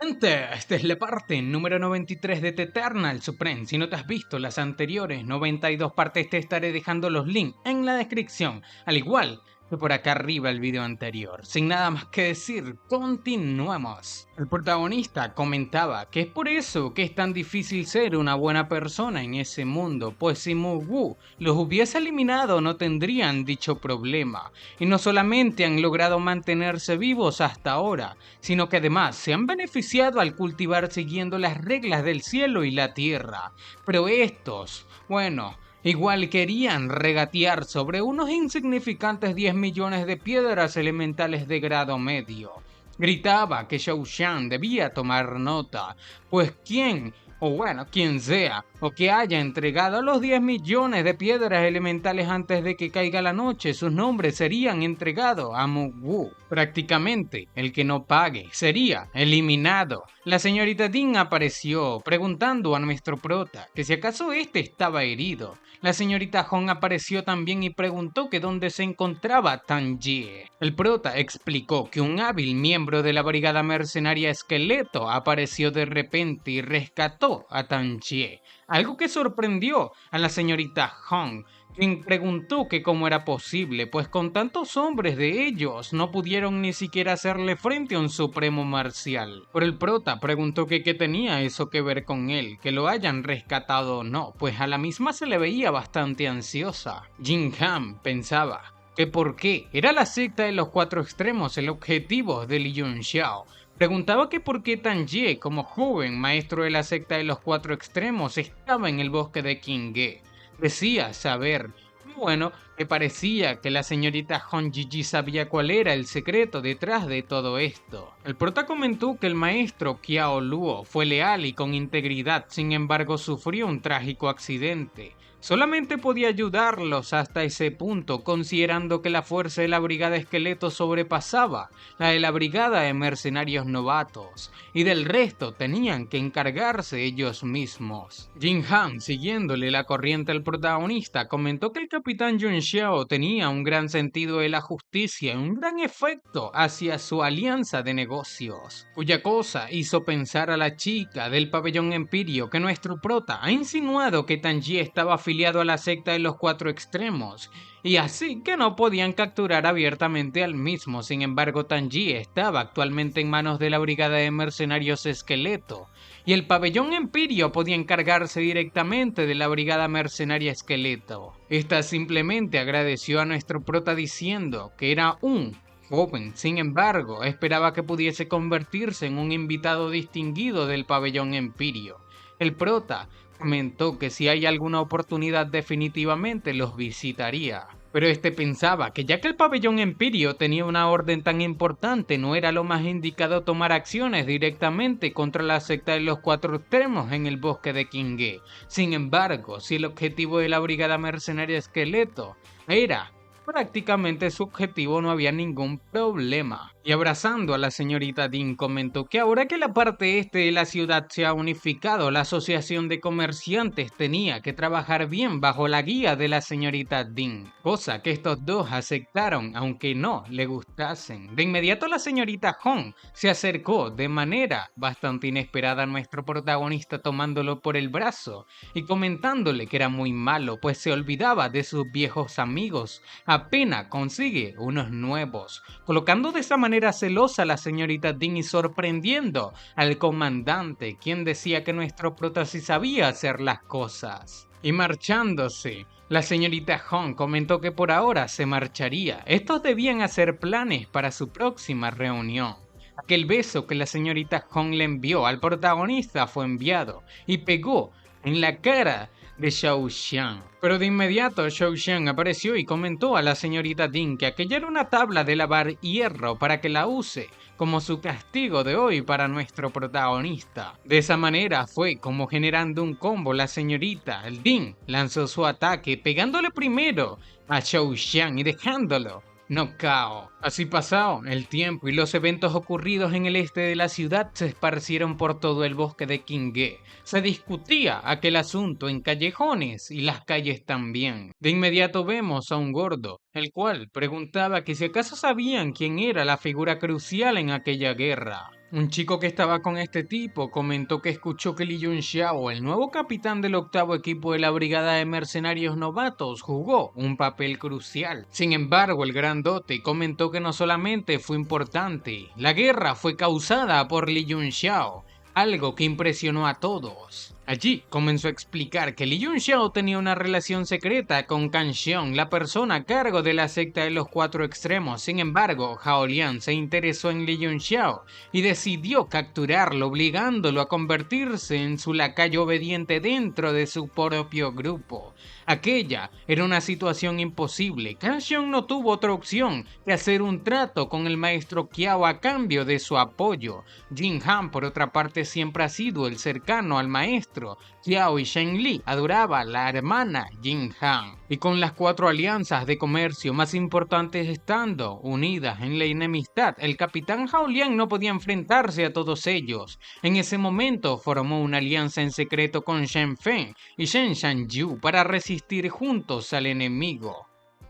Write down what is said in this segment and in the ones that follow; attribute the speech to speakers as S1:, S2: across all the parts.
S1: Gente, esta es la parte número 93 de The Eternal Supreme. Si no te has visto las anteriores 92 partes, te estaré dejando los links en la descripción, al igual que por acá arriba el video anterior. Sin nada más que decir, continuemos. El protagonista comentaba que es por eso que es tan difícil ser una buena persona en ese mundo, pues si Mu los hubiese eliminado no tendrían dicho problema. Y no solamente han logrado mantenerse vivos hasta ahora, sino que además se han beneficiado al cultivar siguiendo las reglas del cielo y la tierra. Pero estos, bueno, igual querían regatear sobre unos insignificantes 10 millones de piedras elementales de grado medio. Gritaba que Zhou Shan debía tomar nota, pues quien sea, o que haya entregado los 10 millones de piedras elementales antes de que caiga la noche, sus nombres serían entregados a Mu Wu. Prácticamente, el que no pague sería eliminado. La señorita Ding apareció, preguntando a nuestro prota que si acaso este estaba herido. La señorita Hong apareció también y preguntó que dónde se encontraba Tan Jie. El prota explicó que un hábil miembro de la brigada mercenaria Esqueleto apareció de repente y rescató a Tan Jie, algo que sorprendió a la señorita Hong, quien preguntó que cómo era posible, pues con tantos hombres de ellos no pudieron ni siquiera hacerle frente a un supremo marcial. Pero el prota preguntó que qué tenía eso que ver con él, que lo hayan rescatado o no, pues a la misma se le veía bastante ansiosa. Jin Han pensaba que por qué era la secta de los cuatro extremos el objetivo de Li Yunxiao. Preguntaba que por qué Tan Jie, como joven maestro de la secta de los cuatro extremos, estaba en el bosque de Qingge. Decía saber, bueno, que parecía que la señorita Hong Jiji sabía cuál era el secreto detrás de todo esto. El prota comentó que el maestro Qiao Luo fue leal y con integridad, sin embargo sufrió un trágico accidente. Solamente podía ayudarlos hasta ese punto, considerando que la fuerza de la brigada esqueleto sobrepasaba la de la brigada de mercenarios novatos, y del resto tenían que encargarse ellos mismos. Jin Han, siguiéndole la corriente al protagonista, comentó que el capitán Yun Xiao tenía un gran sentido de la justicia y un gran efecto hacia su alianza de negocios, cuya cosa hizo pensar a la chica del pabellón Empirio que nuestro prota ha insinuado que Tan Jie estaba afiliado a la secta de los cuatro extremos, y así que no podían capturar abiertamente al mismo. Sin embargo, Tan Jie estaba actualmente en manos de la brigada de mercenarios Esqueleto, y el pabellón Empirio podía encargarse directamente de la brigada mercenaria Esqueleto. Esta simplemente agradeció a nuestro prota diciendo que era un joven, sin embargo, esperaba que pudiese convertirse en un invitado distinguido del pabellón Empirio. El prota comentó que si hay alguna oportunidad definitivamente los visitaría. Pero este pensaba que ya que el pabellón Empirio tenía una orden tan importante, no era lo más indicado tomar acciones directamente contra la secta de los cuatro extremos en el bosque de Qingge. Sin embargo, si el objetivo de la brigada mercenaria Esqueleto era prácticamente su objetivo, no había ningún problema. Y abrazando a la señorita Ding comentó que ahora que la parte este de la ciudad se ha unificado, la asociación de comerciantes tenía que trabajar bien bajo la guía de la señorita Ding, cosa que estos dos aceptaron aunque no le gustasen. De inmediato la señorita Hong se acercó de manera bastante inesperada a nuestro protagonista, tomándolo por el brazo y comentándole que era muy malo, pues se olvidaba de sus viejos amigos, apenas consigue unos nuevos, colocando de esa manera celosa a la señorita Ding y sorprendiendo al comandante, quien decía que nuestro prota sí sabía hacer las cosas. Y marchándose, la señorita Hong comentó que por ahora se marcharía. Estos debían hacer planes para su próxima reunión. Aquel beso que la señorita Hong le envió al protagonista fue enviado y pegó en la cara de Zhou Shan. Pero de inmediato Zhou Shan apareció y comentó a la señorita Ding que aquella era una tabla de lavar hierro para que la use como su castigo de hoy para nuestro protagonista. De esa manera fue como, generando un combo, la señorita Ding lanzó su ataque pegándole primero a Zhou Shan y dejándolo knockout. Así pasó el tiempo y los eventos ocurridos en el este de la ciudad se esparcieron por todo el bosque de Qingge. Se discutía aquel asunto en callejones y las calles también. De inmediato vemos a un gordo, el cual preguntaba que si acaso sabían quién era la figura crucial en aquella guerra. Un chico que estaba con este tipo comentó que escuchó que Li Yunxiao, el nuevo capitán del octavo equipo de la brigada de mercenarios novatos, jugó un papel crucial. Sin embargo, el grandote comentó que no solamente fue importante, la guerra fue causada por Li Yunxiao, algo que impresionó a todos. Allí comenzó a explicar que Li Yunxiao tenía una relación secreta con Kan Xiong, la persona a cargo de la secta de los cuatro extremos. Sin embargo, Hao Liang se interesó en Li Yunxiao y decidió capturarlo, obligándolo a convertirse en su lacayo obediente dentro de su propio grupo. Aquella era una situación imposible. Kan Xiong no tuvo otra opción que hacer un trato con el maestro Qiao a cambio de su apoyo. Jin Han, por otra parte, siempre ha sido el cercano al maestro. Qiao y Shen Li adoraba a la hermana Jin Han. Y con las cuatro alianzas de comercio más importantes estando unidas en la enemistad, el capitán Hao Liang no podía enfrentarse a todos ellos. En ese momento formó una alianza en secreto con Shen Feng y Shen Shanyu para resistir juntos al enemigo.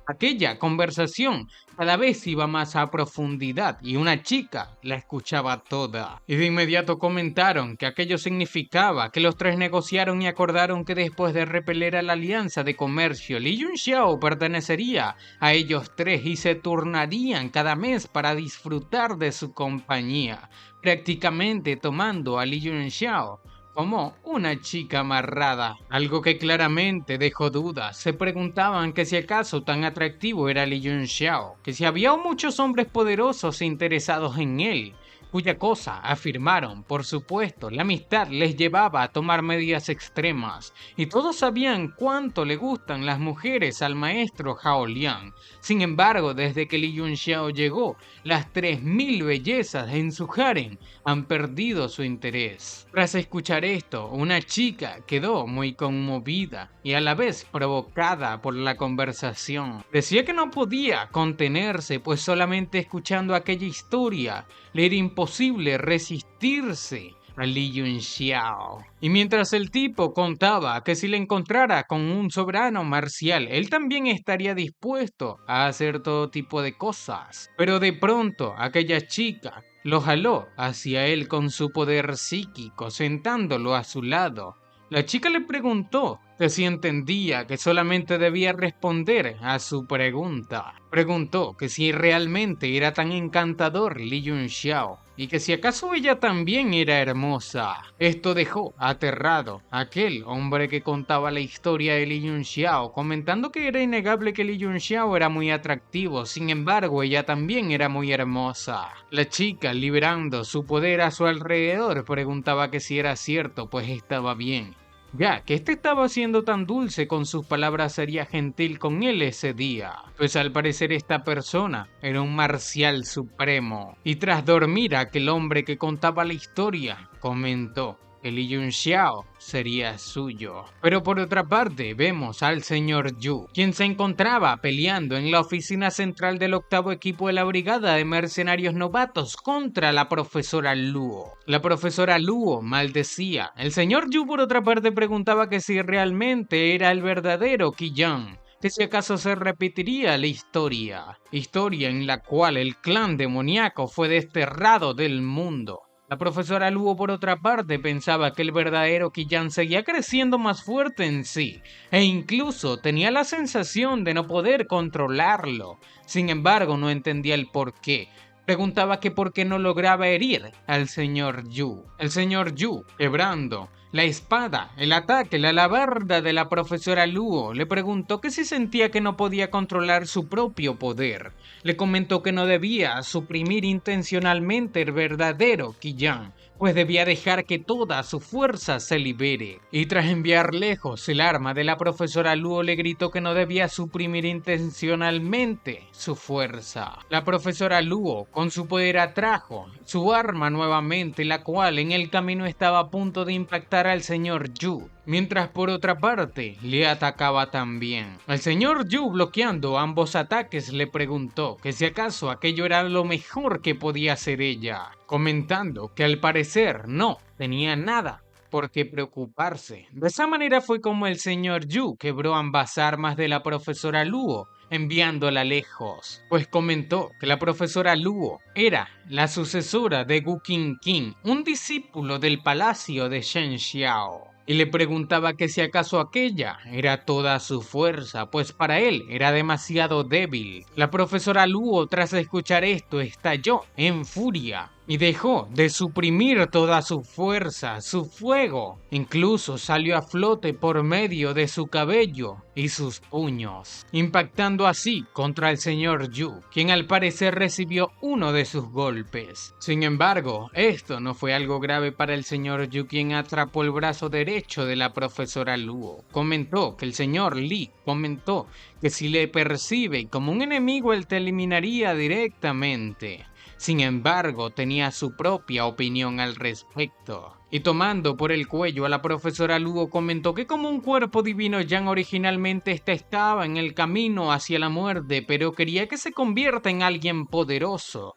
S1: Aquella conversación cada vez iba más a profundidad y una chica la escuchaba toda. Y de inmediato comentaron que aquello significaba que los tres negociaron y acordaron que después de repeler a la alianza de comercio, Li Yunxiao pertenecería a ellos tres y se turnarían cada mes para disfrutar de su compañía, prácticamente tomando a Li Yunxiao como una chica amarrada, algo que claramente dejó dudas. Se preguntaban que si acaso tan atractivo era Li Yunxiao, que si había muchos hombres poderosos e interesados en él, cuya cosa, afirmaron, por supuesto, la amistad les llevaba a tomar medidas extremas, y todos sabían cuánto le gustan las mujeres al maestro Hao Liang. Sin embargo, desde que Li Yunxiao llegó, las 3000 bellezas en su harem han perdido su interés. Tras escuchar esto, una chica quedó muy conmovida y a la vez provocada por la conversación. Decía que no podía contenerse, pues solamente escuchando aquella historia le era imposible resistirse a Li Yunxiao. Y mientras el tipo contaba que si le encontrara con un soberano marcial, él también estaría dispuesto a hacer todo tipo de cosas. Pero de pronto aquella chica lo jaló hacia él con su poder psíquico, sentándolo a su lado. La chica le preguntó que si entendía que solamente debía responder a su pregunta. Preguntó que si realmente era tan encantador Li Yunxiao y que si acaso ella también era hermosa. Esto dejó aterrado a aquel hombre que contaba la historia de Li Yunxiao, comentando que era innegable que Li Yunxiao era muy atractivo, sin embargo ella también era muy hermosa. La chica, liberando su poder a su alrededor, preguntaba que si era cierto, pues estaba bien, ya que este estaba siendo tan dulce con sus palabras, sería gentil con él ese día, pues al parecer esta persona era un marcial supremo. Y tras dormir aquel hombre que contaba la historia, comentó que Li Yunxiao sería suyo. Pero por otra parte vemos al señor Yu, quien se encontraba peleando en la oficina central del octavo equipo de la brigada de mercenarios novatos contra la profesora Luo. La profesora Luo maldecía. El señor Yu por otra parte preguntaba que si realmente era el verdadero Qiyan, que si acaso se repetiría la historia en la cual el clan demoníaco fue desterrado del mundo. La profesora Luo, por otra parte, pensaba que el verdadero Qiyan seguía creciendo más fuerte en sí, e incluso tenía la sensación de no poder controlarlo. Sin embargo, no entendía el por qué. Preguntaba que por qué no lograba herir al señor Yu. El señor Yu, quebrando la espada, el ataque, la alabarda de la profesora Luo, le preguntó que si sentía que no podía controlar su propio poder. Le comentó que no debía suprimir intencionalmente el verdadero Qiyan, pues debía dejar que toda su fuerza se libere. Y tras enviar lejos el arma de la profesora Luo, le gritó que no debía suprimir intencionalmente su fuerza. La profesora Luo, con su poder, atrajo su arma nuevamente, la cual en el camino estaba a punto de impactar al señor Yu, mientras por otra parte le atacaba también. El señor Yu, bloqueando ambos ataques, le preguntó que si acaso aquello era lo mejor que podía hacer ella, comentando que al parecer no tenía nada por qué preocuparse. De esa manera fue como el señor Yu quebró ambas armas de la profesora Luo enviándola lejos, pues comentó que la profesora Luo era la sucesora de Gu Qingqing, un discípulo del palacio de Shen Xiao. Y le preguntaba que si acaso aquella era toda su fuerza, pues para él era demasiado débil. La profesora Luo, tras escuchar esto, estalló en furia y dejó de suprimir toda su fuerza, su fuego. Incluso salió a flote por medio de su cabello y sus puños, impactando así contra el señor Yu, quien al parecer recibió uno de sus golpes. Sin embargo, esto no fue algo grave para el señor Yu, quien atrapó el brazo derecho de la profesora Luo. Comentó que el señor Li comentó que si le percibe como un enemigo, él te eliminaría directamente. Sin embargo, tenía su propia opinión al respecto. Y tomando por el cuello a la profesora Luo, comentó que como un cuerpo divino, Yang originalmente estaba en el camino hacia la muerte, pero quería que se convierta en alguien poderoso.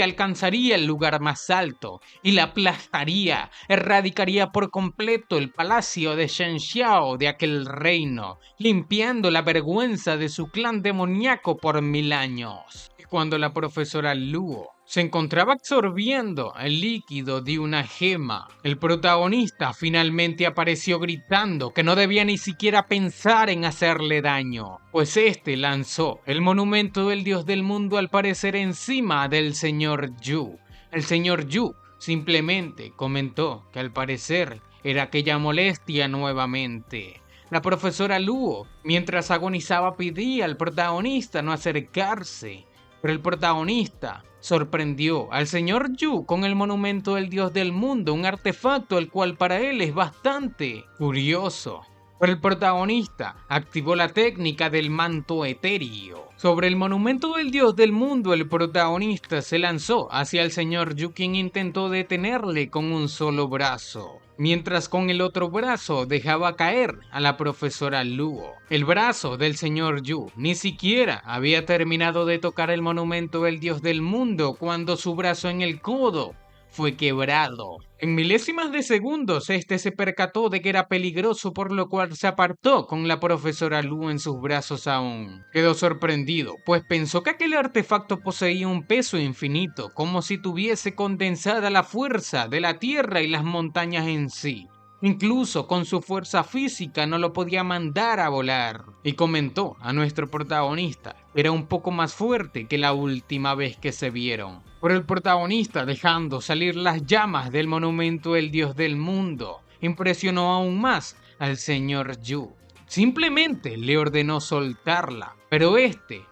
S1: Alcanzaría el lugar más alto y la aplastaría, erradicaría por completo el palacio de Shen Xiao de aquel reino, limpiando la vergüenza de su clan demoníaco por 1000 años. Y cuando la profesora Luo se encontraba absorbiendo el líquido de una gema, el protagonista finalmente apareció gritando que no debía ni siquiera pensar en hacerle daño, pues lanzó el monumento del dios del mundo al parecer encima del señor Yu. El señor Yu simplemente comentó que al parecer era aquella molestia nuevamente. La profesora Luo, mientras agonizaba, pedía al protagonista no acercarse, pero el protagonista sorprendió al señor Yu con el monumento del dios del mundo, un artefacto el cual para él es bastante curioso. Pero el protagonista activó la técnica del manto etéreo. Sobre el monumento del dios del mundo, el protagonista se lanzó hacia el señor Yu, quien intentó detenerle con un solo brazo, mientras con el otro brazo dejaba caer a la profesora Luo. El brazo del señor Yu ni siquiera había terminado de tocar el monumento del dios del mundo cuando su brazo en el codo fue quebrado. En milésimas de segundos, se percató de que era peligroso, por lo cual se apartó con la profesora Luo en sus brazos aún. Quedó sorprendido, pues pensó que aquel artefacto poseía un peso infinito, como si tuviese condensada la fuerza de la tierra y las montañas en sí. Incluso con su fuerza física no lo podía mandar a volar. Y comentó a nuestro protagonista que era un poco más fuerte que la última vez que se vieron. Pero el protagonista, dejando salir las llamas del monumento del dios del mundo, impresionó aún más al señor Yu. Simplemente le ordenó soltarla, pero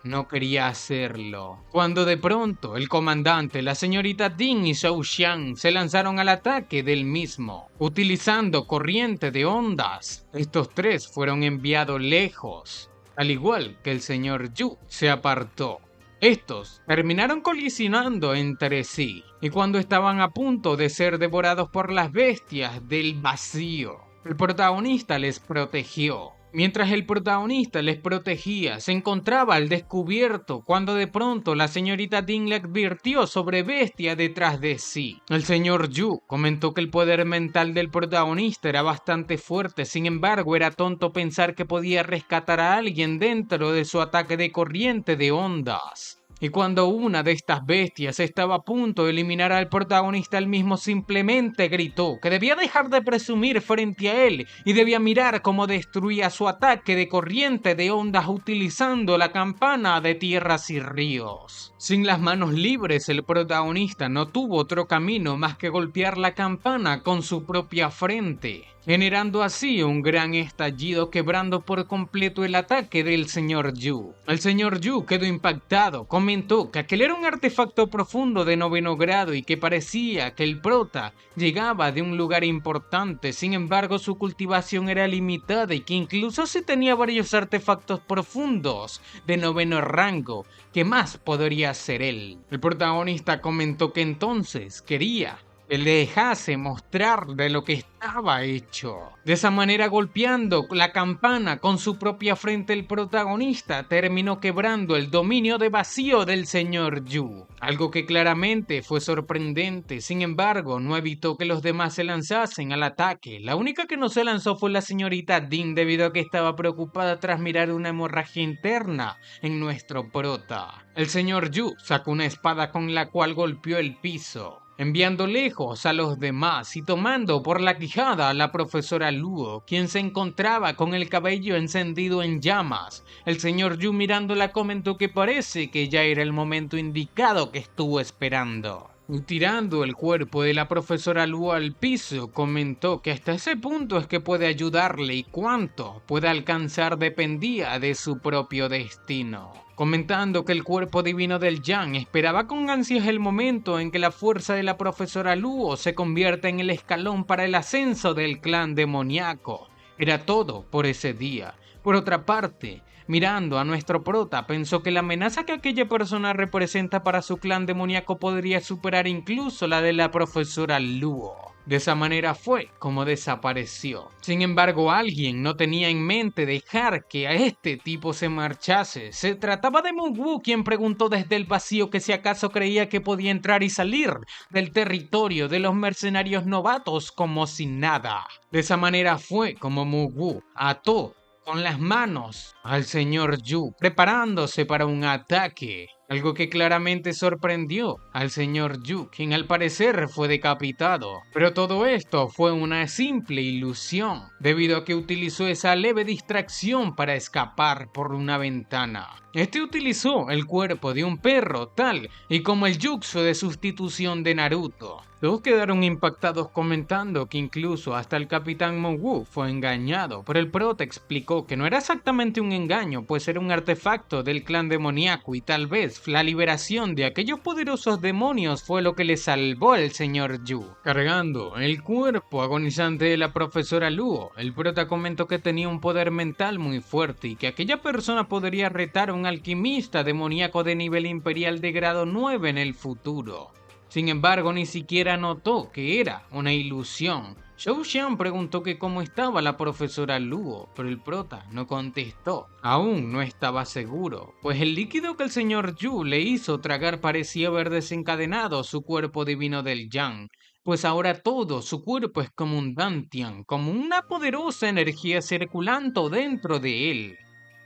S1: no quería hacerlo. Cuando de pronto el comandante, la señorita Ding y Zhou Xiang se lanzaron al ataque del mismo, utilizando corriente de ondas. Estos tres fueron enviados lejos, al igual que el señor Yu se apartó. Estos terminaron colisionando entre sí, y cuando estaban a punto de ser devorados por las bestias del vacío, el protagonista les protegió. Mientras el protagonista les protegía, se encontraba al descubierto cuando de pronto la señorita Ding le advirtió sobre bestia detrás de sí. El señor Yu comentó que el poder mental del protagonista era bastante fuerte, sin embargo era tonto pensar que podía rescatar a alguien dentro de su ataque de corriente de ondas. Y cuando una de estas bestias estaba a punto de eliminar al protagonista, él mismo simplemente gritó que debía dejar de presumir frente a él y debía mirar cómo destruía su ataque de corriente de ondas utilizando la campana de tierras y ríos. Sin las manos libres, el protagonista no tuvo otro camino más que golpear la campana con su propia frente, generando así un gran estallido, quebrando por completo el ataque del señor Yu. El señor Yu quedó impactado, comentó que aquel era un artefacto profundo de 9º grado y que parecía que el prota llegaba de un lugar importante. Sin embargo, su cultivación era limitada y que incluso si tenía varios artefactos profundos de 9º rango, ¿qué más podría hacer él? El protagonista comentó que entonces quería que le dejase mostrar de lo que estaba hecho. De esa manera, golpeando la campana con su propia frente, el protagonista terminó quebrando el dominio de vacío del señor Yu, algo que claramente fue sorprendente. Sin embargo, no evitó que los demás se lanzasen al ataque. La única que no se lanzó fue la señorita Dean, debido a que estaba preocupada tras mirar una hemorragia interna en nuestro prota. El señor Yu sacó una espada con la cual golpeó el piso, enviando lejos a los demás y tomando por la quijada a la profesora Luo, quien se encontraba con el cabello encendido en llamas. El señor Yu, mirándola, comentó que parece que ya era el momento indicado que estuvo esperando. Y tirando el cuerpo de la profesora Luo al piso, comentó que hasta ese punto es que puede ayudarle y cuánto puede alcanzar dependía de su propio destino, comentando que el cuerpo divino del Yang esperaba con ansias el momento en que la fuerza de la profesora Luo se convierta en el escalón para el ascenso del clan demoníaco. Era todo por ese día. Por otra parte, mirando a nuestro prota, pensó que la amenaza que aquella persona representa para su clan demoníaco podría superar incluso la de la profesora Luo. De esa manera fue como desapareció. Sin embargo, alguien no tenía en mente dejar que a este tipo se marchase. Se trataba de Mugwu, quien preguntó desde el vacío que si acaso creía que podía entrar y salir del territorio de los mercenarios novatos como si nada. De esa manera fue como Mugwu ató con las manos al señor Yu, preparándose para un ataque, algo que claramente sorprendió al señor Yu, quien al parecer fue decapitado. Pero todo esto fue una simple ilusión, debido a que utilizó esa leve distracción para escapar por una ventana. Este utilizó el cuerpo de un perro, tal y como el jutsu de sustitución de Naruto. Todos quedaron impactados, comentando que incluso hasta el capitán Mugwu fue engañado, pero el prota explicó que no era exactamente un engaño, pues era un artefacto del clan demoníaco y tal vez la liberación de aquellos poderosos demonios fue lo que le salvó al señor Yu. Cargando el cuerpo agonizante de la profesora Luo, el prota comentó que tenía un poder mental muy fuerte y que aquella persona podría retar a un alquimista demoníaco de nivel imperial de grado 9 en el futuro. Sin embargo, ni siquiera notó que era una ilusión. Zhou Xian preguntó que cómo estaba la profesora Luo, pero el prota no contestó. Aún no estaba seguro, pues el líquido que el señor Yu le hizo tragar parecía haber desencadenado su cuerpo divino del Yang, pues ahora todo su cuerpo es como un Dantian, como una poderosa energía circulando dentro de él.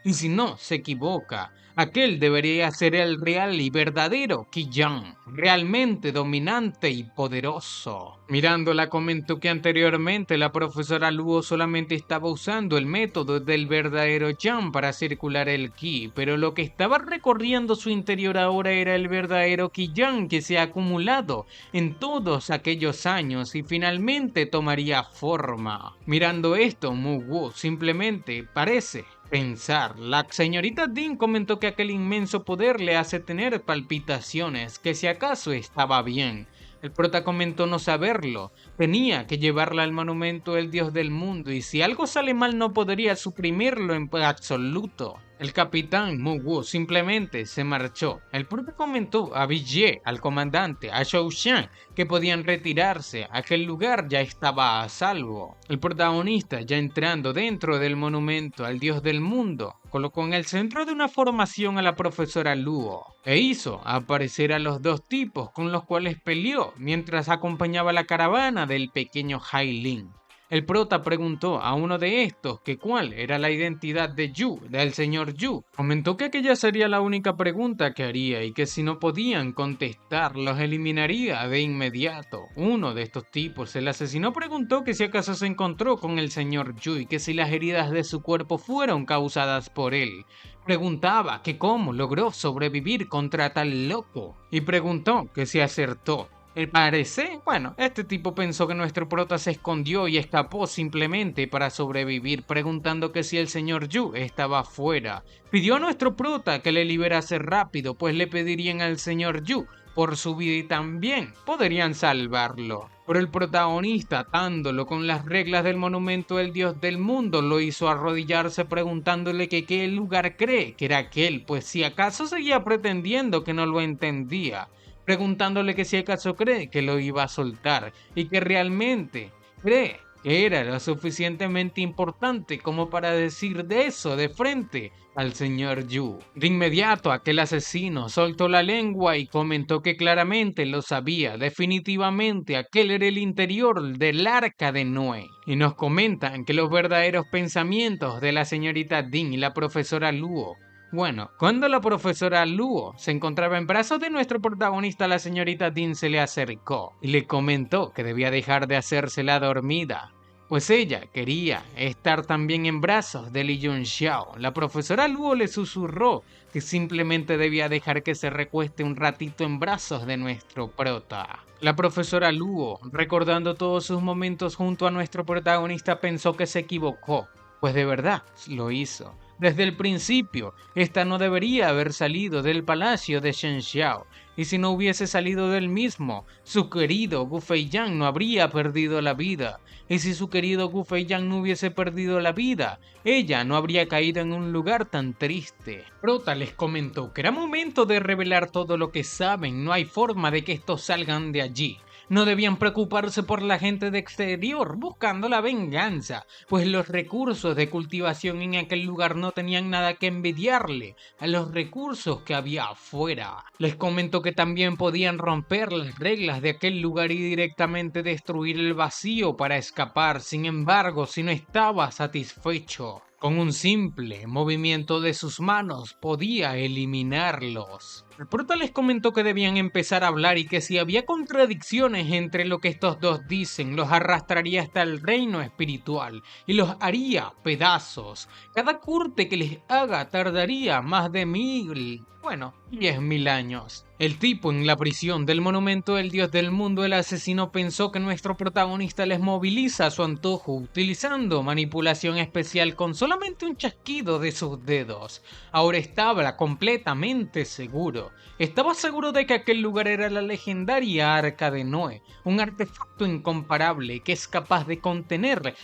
S1: Y si no se equivoca, aquel debería ser el real y verdadero Qi-Yang, realmente dominante y poderoso. Mirándola, comentó que anteriormente la profesora Luo solamente estaba usando el método del verdadero Yang para circular el Qi, pero lo que estaba recorriendo su interior ahora era el verdadero Qi-Yang que se ha acumulado en todos aquellos años y finalmente tomaría forma. Mirando esto, Mugwu simplemente parece pensar. La señorita Dean comentó que aquel inmenso poder le hace tener palpitaciones, que si acaso estaba bien. El prota comentó no saberlo, tenía que llevarla al monumento del dios del mundo y si algo sale mal no podría suprimirlo en absoluto. El capitán Mugwu simplemente se marchó. El prota comentó a Vijie, al comandante, a Zhou Xian, que podían retirarse, aquel lugar ya estaba a salvo. El protagonista, ya entrando dentro del monumento al dios del mundo, colocó en el centro de una formación a la profesora Luo e hizo aparecer a los dos tipos con los cuales peleó mientras acompañaba la caravana del pequeño Hai Lin. El prota preguntó a uno de estos que cuál era la identidad de Yu, del señor Yu. Comentó que aquella sería la única pregunta que haría y que si no podían contestar los eliminaría de inmediato. Uno de estos tipos, el asesino, preguntó que si acaso se encontró con el señor Yu y que si las heridas de su cuerpo fueron causadas por él. Preguntaba que cómo logró sobrevivir contra tal loco y preguntó que si acertó. Parece, bueno, este tipo pensó que nuestro prota se escondió y escapó simplemente para sobrevivir, preguntando que si el señor Yu estaba afuera. Pidió a nuestro prota que le liberase rápido, pues le pedirían al señor Yu por su vida y también podrían salvarlo. Pero el protagonista, atándolo con las reglas del monumento del dios del mundo, lo hizo arrodillarse preguntándole que qué lugar cree que era aquel, pues si acaso seguía pretendiendo que no lo entendía. preguntándole que si acaso cree que lo iba a soltar y que realmente cree que era lo suficientemente importante como para decir de eso de frente al señor Yu. De inmediato aquel asesino soltó la lengua y comentó que claramente lo sabía, definitivamente aquel era el interior del arca de Noé. Y nos comentan que los verdaderos pensamientos de la señorita Ding y la profesora Luo. Bueno, cuando la profesora Luo se encontraba en brazos de nuestro protagonista, la señorita Dean se le acercó y le comentó que debía dejar de hacerse la dormida, pues ella quería estar también en brazos de Li Yunxiao. La profesora Luo le susurró que simplemente debía dejar que se recueste un ratito en brazos de nuestro prota. La profesora Luo, recordando todos sus momentos junto a nuestro protagonista, pensó que se equivocó, pues de verdad lo hizo. Desde el principio, esta no debería haber salido del palacio de Shenxiao, y si no hubiese salido del mismo, su querido Gu Feiyan no habría perdido la vida, y si su querido Gu Feiyan no hubiese perdido la vida, ella no habría caído en un lugar tan triste. Prota les comentó que era momento de revelar todo lo que saben, no hay forma de que estos salgan de allí. No debían preocuparse por la gente de exterior buscando la venganza, pues los recursos de cultivación en aquel lugar no tenían nada que envidiarle a los recursos que había afuera. Les comentó que también podían romper las reglas de aquel lugar y directamente destruir el vacío para escapar. Sin embargo, si no estaba satisfecho, con un simple movimiento de sus manos podía eliminarlos. El prota les comentó que debían empezar a hablar y que si había contradicciones entre lo que estos dos dicen, los arrastraría hasta el reino espiritual y los haría pedazos. Cada corte que les haga tardaría más de 10.000 años. El tipo en la prisión del monumento del dios del mundo, el asesino, pensó que nuestro protagonista les moviliza a su antojo utilizando manipulación especial con solamente un chasquido de sus dedos. Ahora estaba completamente seguro. Estaba seguro de que aquel lugar era la legendaria Arca de Noé, un artefacto incomparable que es capaz de contener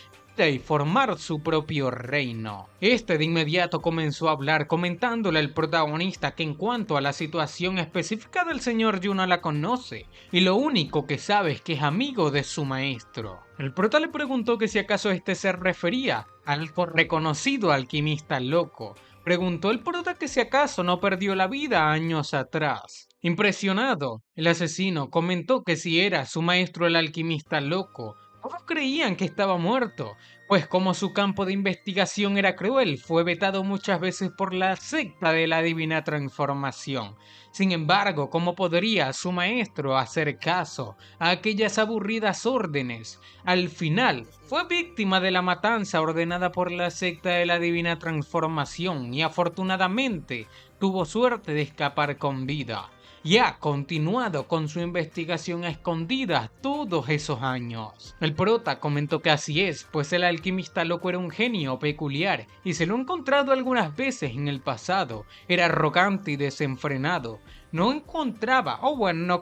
S1: y formar su propio reino. Este de inmediato comenzó a hablar, comentándole al protagonista que en cuanto a la situación específica del señor Yu no la conoce, y lo único que sabe es que es amigo de su maestro. El prota le preguntó que si acaso este se refería al reconocido alquimista loco. Preguntó el prota que si acaso no perdió la vida años atrás. Impresionado, el asesino comentó que si era su maestro el alquimista loco, todos creían que estaba muerto, pues como su campo de investigación era cruel, fue vetado muchas veces por la secta de la Divina Transformación. Sin embargo, ¿cómo podría su maestro hacer caso a aquellas aburridas órdenes? Al final, fue víctima de la matanza ordenada por la secta de la Divina Transformación y afortunadamente tuvo suerte de escapar con vida. Y ha continuado con su investigación a escondidas todos esos años. El prota comentó que así es, pues el alquimista loco era un genio peculiar y se lo ha encontrado algunas veces en el pasado. Era arrogante y desenfrenado. No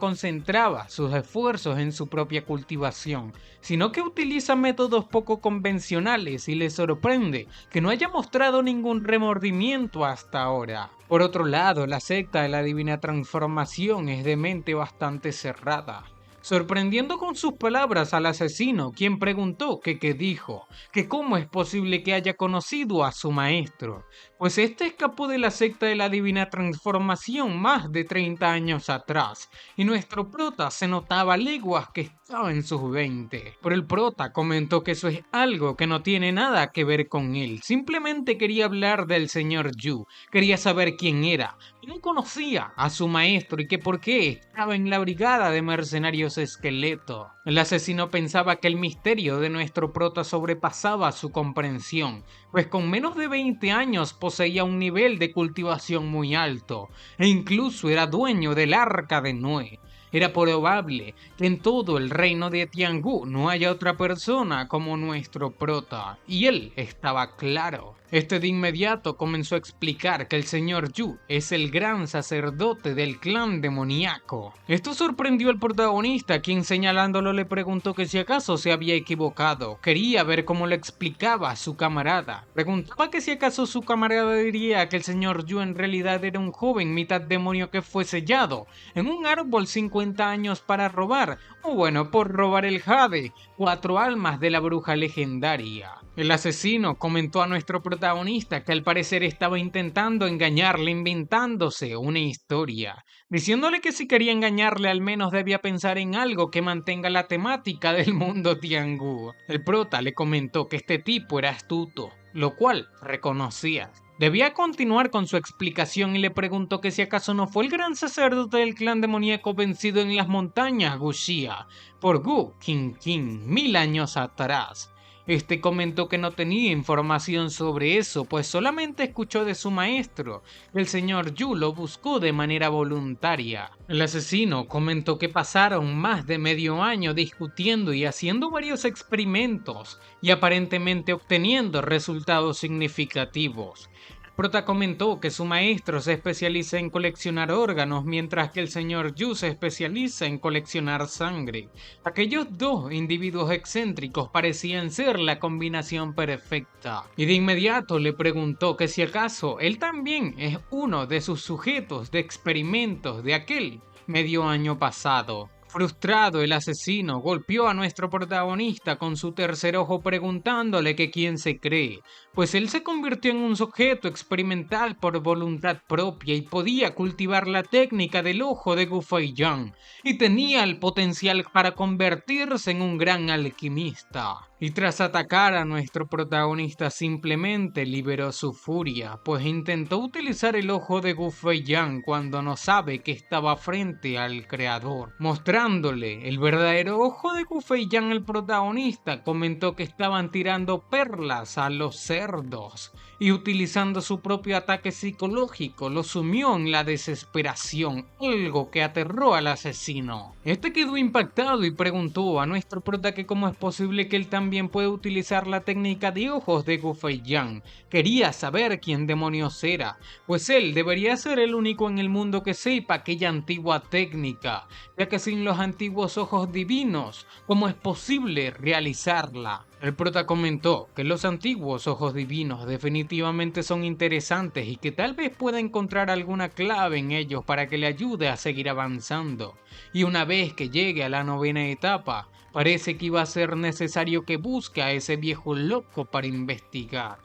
S1: concentraba sus esfuerzos en su propia cultivación, sino que utiliza métodos poco convencionales y le sorprende que no haya mostrado ningún remordimiento hasta ahora. Por otro lado, la secta de la Divina Transformación es de mente bastante cerrada, sorprendiendo con sus palabras al asesino, quien preguntó que qué dijo, que cómo es posible que haya conocido a su maestro, pues este escapó de la secta de la Divina Transformación más de 30 años atrás, y nuestro prota se notaba a leguas que estaba en sus 20. Pero el prota comentó que eso es algo que no tiene nada que ver con él, simplemente quería hablar del señor Yu, quería saber quién era, no conocía a su maestro y que por qué estaba en la brigada de mercenarios esqueleto. El asesino pensaba que el misterio de nuestro prota sobrepasaba su comprensión, pues con menos de 20 años poseía un nivel de cultivación muy alto, e incluso era dueño del Arca de Noé. Era probable que en todo el reino de Tiangú no haya otra persona como nuestro prota, y él estaba claro. Este de inmediato comenzó a explicar que el señor Yu es el gran sacerdote del clan demoníaco. Esto sorprendió al protagonista, quien señalándolo le preguntó que si acaso se había equivocado. Quería ver cómo le explicaba a su camarada. Preguntaba que si acaso su camarada diría que el señor Yu en realidad era un joven mitad demonio que fue sellado en un árbol 50 años para robar, o bueno, por robar el jade, 4 almas de la bruja legendaria. El asesino comentó a nuestro protagonista que al parecer estaba intentando engañarle inventándose una historia, diciéndole que si quería engañarle al menos debía pensar en algo que mantenga la temática del mundo Tiangú. El prota le comentó que este tipo era astuto, lo cual reconocía. Debía continuar con su explicación y le preguntó que si acaso no fue el gran sacerdote del clan demoníaco vencido en las montañas Guxia por Gu Qingqing 1000 años atrás. Este comentó que no tenía información sobre eso, pues solamente escuchó de su maestro, que el señor Yu lo buscó de manera voluntaria. El asesino comentó que pasaron más de medio año discutiendo y haciendo varios experimentos, y aparentemente obteniendo resultados significativos. Prota comentó que su maestro se especializa en coleccionar órganos, mientras que el señor Yu se especializa en coleccionar sangre. Aquellos dos individuos excéntricos parecían ser la combinación perfecta, y de inmediato le preguntó que si acaso él también es uno de sus sujetos de experimentos de aquel medio año pasado. Frustrado, el asesino golpeó a nuestro protagonista con su tercer ojo preguntándole que quién se cree, pues él se convirtió en un sujeto experimental por voluntad propia y podía cultivar la técnica del ojo de Gu Feiyan, y tenía el potencial para convertirse en un gran alquimista. Y tras atacar a nuestro protagonista simplemente liberó su furia, pues intentó utilizar el ojo de Gu Feiyan cuando no sabe que estaba frente al creador. Mostrándole el verdadero ojo de Gu Feiyan, el protagonista comentó que estaban tirando perlas a los cerdos, y utilizando su propio ataque psicológico lo sumió en la desesperación, algo que aterró al asesino. Este quedó impactado y preguntó a nuestro prota que cómo es posible que él también puede utilizar la técnica de ojos de Gu Feiyan. Quería saber quién demonios era, pues él debería ser el único en el mundo que sepa aquella antigua técnica, ya que sin los antiguos ojos divinos, ¿cómo es posible realizarla? El prota comentó que los antiguos ojos divinos definitivamente son interesantes y que tal vez pueda encontrar alguna clave en ellos para que le ayude a seguir avanzando. Y una vez que llegue a la 9ª etapa, parece que iba a ser necesario que busque a ese viejo loco para investigar.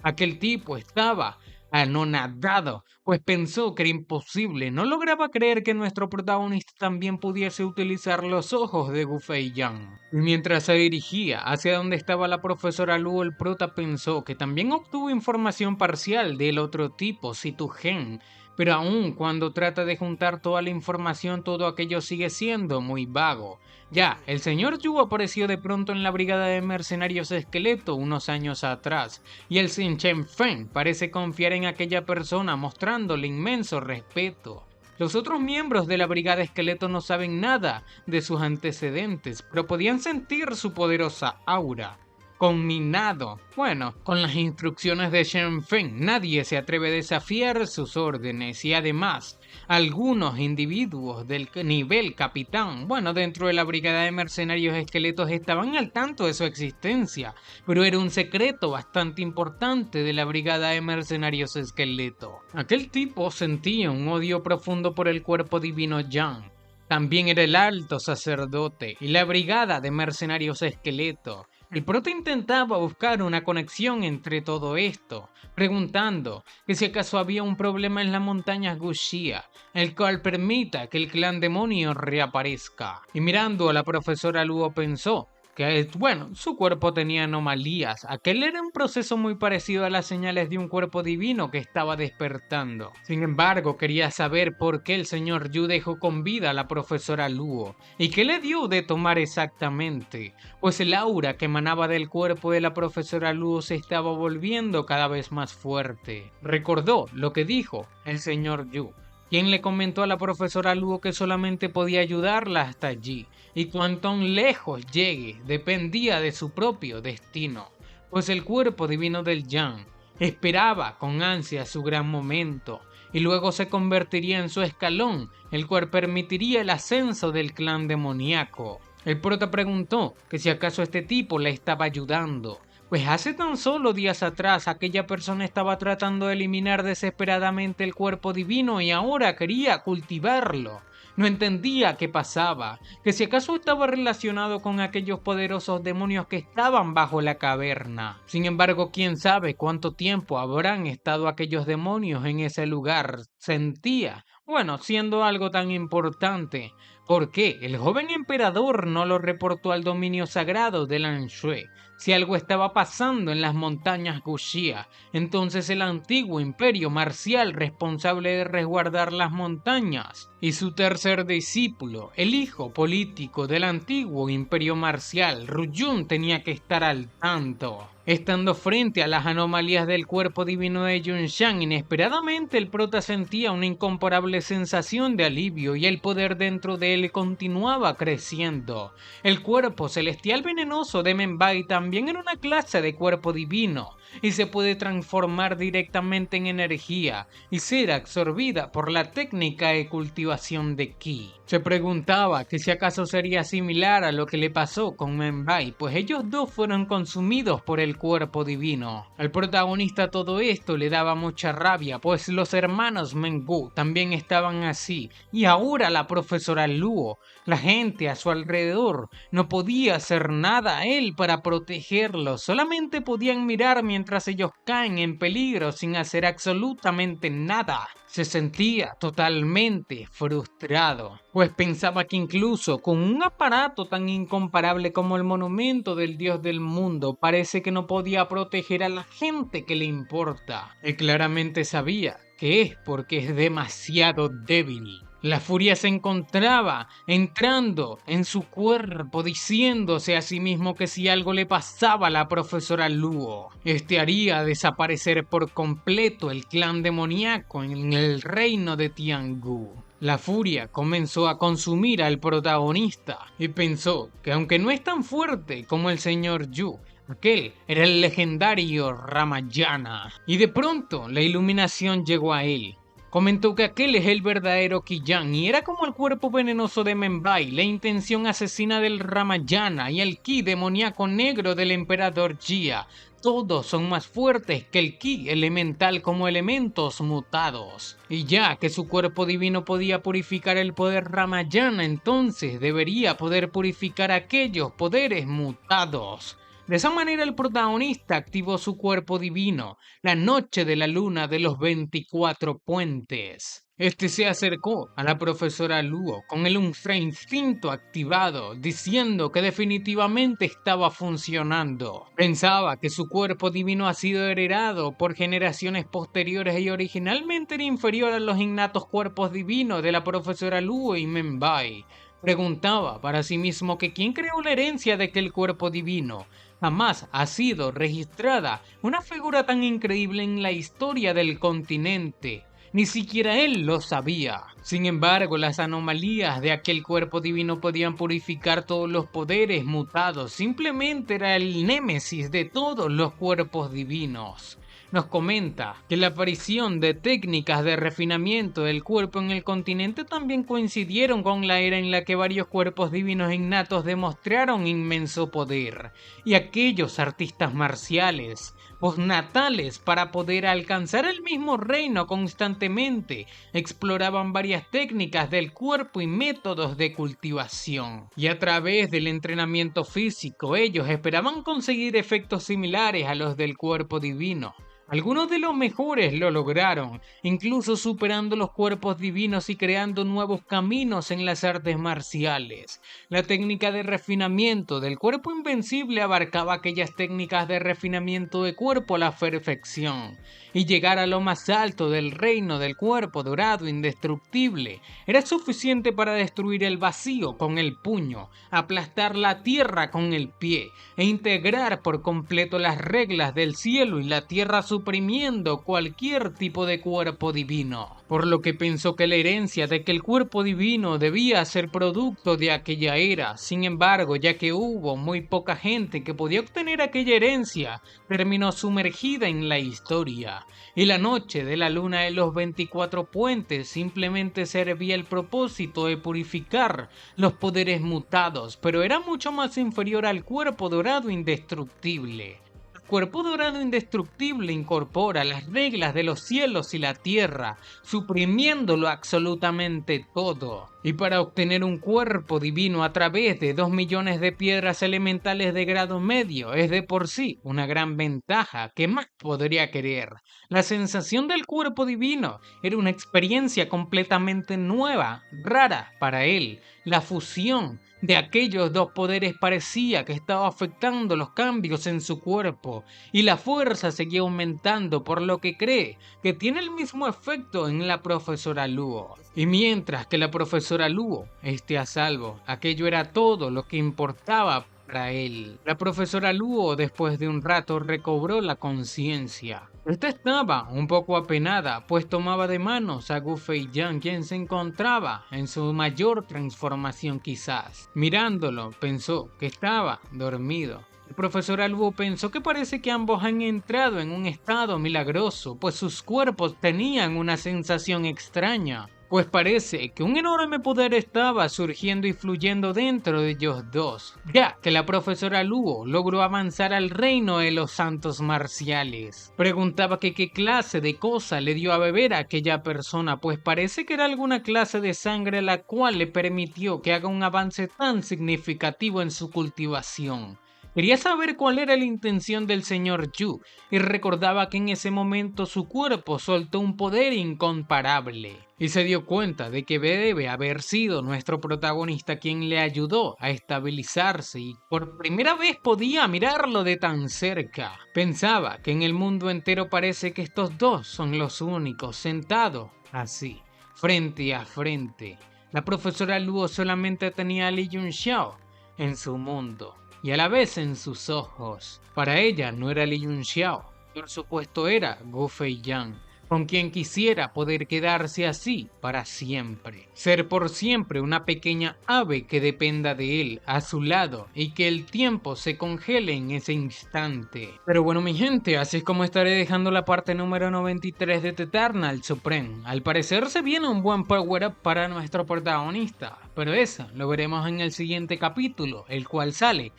S1: Aquel tipo estaba anonadado, pues pensó que era imposible, no lograba creer que nuestro protagonista también pudiese utilizar los ojos de Gu Feiyan. Y mientras se dirigía hacia donde estaba la profesora Luo, el prota pensó que también obtuvo información parcial del otro tipo, Situ Gen, pero aún cuando trata de juntar toda la información, todo aquello sigue siendo muy vago. Ya, el señor Yu apareció de pronto en la brigada de mercenarios esqueleto unos años atrás, y el Sin Chen Feng parece confiar en aquella persona mostrándole inmenso respeto. Los otros miembros de la brigada esqueleto no saben nada de sus antecedentes, pero podían sentir su poderosa aura. Combinado, bueno, con las instrucciones de Shen Feng, nadie se atreve a desafiar sus órdenes, y además, algunos individuos del nivel capitán, bueno, dentro de la brigada de mercenarios esqueletos estaban al tanto de su existencia, pero era un secreto bastante importante de la brigada de mercenarios esqueleto. Aquel tipo sentía un odio profundo por el cuerpo divino Yang. También era el alto sacerdote y la brigada de mercenarios esqueleto. El prota intentaba buscar una conexión entre todo esto, preguntando que si acaso había un problema en las montañas Guxia, el cual permita que el clan demonio reaparezca. Y mirando a la profesora Luo pensó que, bueno, su cuerpo tenía anomalías. Aquel era un proceso muy parecido a las señales de un cuerpo divino que estaba despertando. Sin embargo, quería saber por qué el señor Yu dejó con vida a la profesora Luo y qué le dio de tomar exactamente, pues el aura que emanaba del cuerpo de la profesora Luo se estaba volviendo cada vez más fuerte. Recordó lo que dijo el señor Yu. quien le comentó a la profesora Luo que solamente podía ayudarla hasta allí, y cuanto lejos llegue dependía de su propio destino, pues el cuerpo divino del Yang esperaba con ansia su gran momento, y luego se convertiría en su escalón, el cual permitiría el ascenso del clan demoníaco. El prota preguntó que si acaso este tipo le estaba ayudando, pues hace tan solo días atrás aquella persona estaba tratando de eliminar desesperadamente el cuerpo divino y ahora quería cultivarlo. No entendía qué pasaba, que si acaso estaba relacionado con aquellos poderosos demonios que estaban bajo la caverna. Sin embargo, quién sabe cuánto tiempo habrán estado aquellos demonios en ese lugar, sentía. Bueno, siendo algo tan importante, ¿por qué el joven emperador no lo reportó al dominio sagrado de Lanshui? Si algo estaba pasando en las montañas Guxia, entonces el antiguo imperio marcial responsable de resguardar las montañas y su tercer discípulo, el hijo político del antiguo imperio marcial, Ruyun, tenía que estar al tanto. Estando frente a las anomalías del cuerpo divino de Yunshan, inesperadamente el prota sentía una incomparable sensación de alivio y el poder dentro de él continuaba creciendo. El cuerpo celestial venenoso de Menbai también era una clase de cuerpo divino y se puede transformar directamente en energía y ser absorbida por la técnica de cultivación de Ki. Se preguntaba que si acaso sería similar a lo que le pasó con Menbai, pues ellos dos fueron consumidos por el cuerpo divino. Al protagonista todo esto le daba mucha rabia, pues los hermanos Mengu también estaban así, y ahora la profesora Luo, la gente a su alrededor, no podía hacer nada a él para protegerlos, solamente podían mirar mientras ellos caen en peligro sin hacer absolutamente nada. Se sentía totalmente frustrado, pues pensaba que incluso con un aparato tan incomparable como el monumento del dios del mundo, parece que no podía proteger a la gente que le importa. Él claramente sabía que es porque es demasiado débil. La furia se encontraba entrando en su cuerpo, diciéndose a sí mismo que si algo le pasaba a la profesora Luo, este haría desaparecer por completo el clan demoníaco en el reino de Tiangu. La furia comenzó a consumir al protagonista y pensó que aunque no es tan fuerte como el señor Yu, aquel era el legendario Ramayana. Y de pronto la iluminación llegó a él. Comentó que aquel es el verdadero Qiyang y era como el cuerpo venenoso de Menbai, la intención asesina del Ramayana y el ki demoníaco negro del emperador Jia. Todos son más fuertes que el ki elemental como elementos mutados. Y ya que su cuerpo divino podía purificar el poder Ramayana, entonces debería poder purificar aquellos poderes mutados. De esa manera el protagonista activó su cuerpo divino, la noche de la luna de los 24 puentes. Este se acercó a la profesora Luo con el ultra instinto activado, diciendo que definitivamente estaba funcionando. Pensaba que su cuerpo divino ha sido heredado por generaciones posteriores y originalmente era inferior a los innatos cuerpos divinos de la profesora Luo y Menbai. Preguntaba para sí mismo que quién creó la herencia de aquel cuerpo divino. Jamás ha sido registrada una figura tan increíble en la historia del continente. Ni siquiera él lo sabía. Sin embargo, las anomalías de aquel cuerpo divino podían purificar todos los poderes mutados. Simplemente era el némesis de todos los cuerpos divinos. Nos comenta que la aparición de técnicas de refinamiento del cuerpo en el continente también coincidieron con la era en la que varios cuerpos divinos innatos demostraron inmenso poder, y aquellos artistas marciales postnatales, para poder alcanzar el mismo reino constantemente, exploraban varias técnicas del cuerpo y métodos de cultivación, y a través del entrenamiento físico ellos esperaban conseguir efectos similares a los del cuerpo divino. Algunos de los mejores lo lograron, incluso superando los cuerpos divinos y creando nuevos caminos en las artes marciales. La técnica de refinamiento del cuerpo invencible abarcaba aquellas técnicas de refinamiento de cuerpo a la perfección, y llegar a lo más alto del reino del cuerpo dorado indestructible era suficiente para destruir el vacío con el puño, aplastar la tierra con el pie, e integrar por completo las reglas del cielo y la tierra superior suprimiendo cualquier tipo de cuerpo divino, por lo que pensó que la herencia de que el cuerpo divino debía ser producto de aquella era. Sin embargo, ya que hubo muy poca gente que podía obtener aquella herencia, terminó sumergida en la historia, y la noche de la luna de los 24 puentes simplemente servía el propósito de purificar los poderes mutados, pero era mucho más inferior al cuerpo dorado indestructible. El cuerpo dorado indestructible incorpora las reglas de los cielos y la tierra, suprimiéndolo absolutamente todo. Y para obtener un cuerpo divino a través de 2 millones de piedras elementales de grado medio es de por sí una gran ventaja. ¿Qué más podría querer? La sensación del cuerpo divino era una experiencia completamente nueva, rara para él. La fusión de aquellos dos poderes parecía que estaba afectando los cambios en su cuerpo, y la fuerza seguía aumentando, por lo que cree que tiene el mismo efecto en la profesora Luo. Y mientras que la profesora Luo esté a salvo, aquello era todo lo que importaba para él. La profesora Luo, después de un rato, recobró la conciencia. Esta estaba un poco apenada, pues tomaba de manos a Gu Feiyan, quien se encontraba en su mayor transformación quizás. Mirándolo, pensó que estaba dormido. El profesor Luo pensó que parece que ambos han entrado en un estado milagroso, pues sus cuerpos tenían una sensación extraña. Pues parece que un enorme poder estaba surgiendo y fluyendo dentro de ellos dos, ya que la profesora Luo logró avanzar al reino de los santos marciales. Preguntaba que qué clase de cosa le dio a beber a aquella persona, pues parece que era alguna clase de sangre la cual le permitió que haga un avance tan significativo en su cultivación. Quería saber cuál era la intención del señor Yu, y recordaba que en ese momento su cuerpo soltó un poder incomparable, y se dio cuenta de que debe haber sido nuestro protagonista quien le ayudó a estabilizarse, y por primera vez podía mirarlo de tan cerca. Pensaba que en el mundo entero parece que estos dos son los únicos sentados así, frente a frente. La profesora Luo solamente tenía a Li Yunxiao en su mundo, y a la vez en sus ojos. Para ella no era Li Yunxiao, por supuesto era Gu Feiyan, con quien quisiera poder quedarse así para siempre. Ser por siempre una pequeña ave que dependa de él a su lado y que el tiempo se congele en ese instante. Pero bueno, mi gente, así es como estaré dejando la parte número 93 de The Eternal Supreme. Al parecer se viene un buen power up para nuestro protagonista, pero eso lo veremos en el siguiente capítulo, el cual sale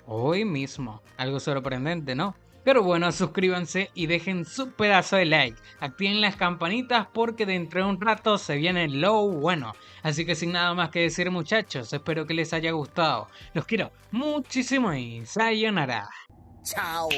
S1: hoy mismo. Algo sorprendente, ¿no? Pero bueno, suscríbanse y dejen su pedazo de like. Activen las campanitas porque dentro de un rato se viene lo bueno. Así que sin nada más que decir, muchachos, espero que les haya gustado. Los quiero muchísimo y sayonara.
S2: Chao.